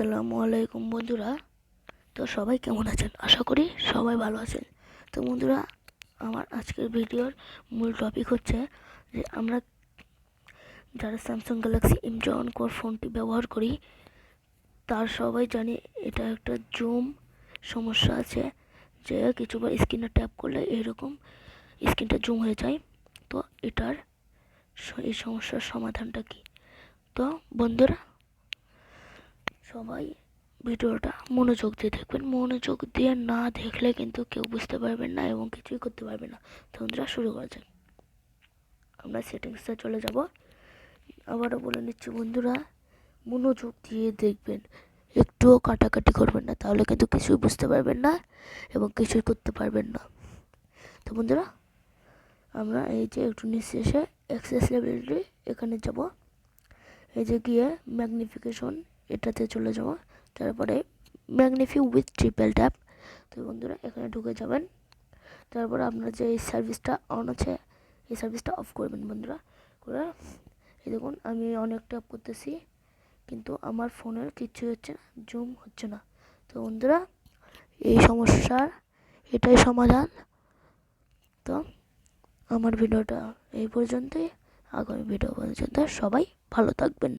আসসালামু আলাইকুম বন্ধুরা। তো সবাই কেমন আছেন? আশা করি সবাই ভালো আছেন। তো বন্ধুরা, আমার আজকের ভিডিওর মূল টপিক হচ্ছে যে আমরা যারা স্যামসাং গ্যালাক্সি m01 ফোনটি ব্যবহার করি তার সবাই জানি এটা একটা জুম সমস্যা আছে, যে কিছুবার স্ক্রিনে ট্যাপ করলে এরকম স্ক্রিনটা জুম হয়ে যায়। তো এটার এই সমস্যার সমাধানটা কি? তো বন্ধুরা, সবাই ভিডিওটা মনোযোগ দিয়ে দেখবেন। মনোযোগ দিয়ে না দেখলে কিন্তু কেউ বুঝতে পারবেন না এবং কিছুই করতে পারবে না। তো বন্ধুরা, শুরু করা যাক। আমরা সেটিংসে চলে যাব। আবারও বলে নিচ্ছি বন্ধুরা, মনোযোগ দিয়ে দেখবেন, একটুও কাটাকাটি করবেন না, তাহলে কিন্তু কিছুই বুঝতে পারবেন না এবং কিছুই করতে পারবেন না। তো বন্ধুরা, আমরা এই যে একটু নিচে এসে অ্যাক্সেসিবিলিটি এখানে যাব। এই যে গিয়ে ম্যাগনিফিকেশন এটাতে চলে যাব, তারপরে ম্যাগনিফি উইথ ট্রিপল ট্যাপ। তো বন্ধুরা, এখানে ঢুকে যাবেন। তারপর আপনার যে এই সার্ভিসটা অন আছে এই সার্ভিসটা অফ করবেন বন্ধুরা। করে এই দেখুন, আমি অনেক ট্যাপ করতেছি কিন্তু আমার ফোনের কিচ্ছু হচ্ছে না, জুম হচ্ছে না। তো বন্ধুরা, এই সমস্যার এটাই সমাধান। তো আমার ভিডিওটা এই পর্যন্তই। আগামী ভিডিও পর্যন্ত সবাই ভালো থাকবেন।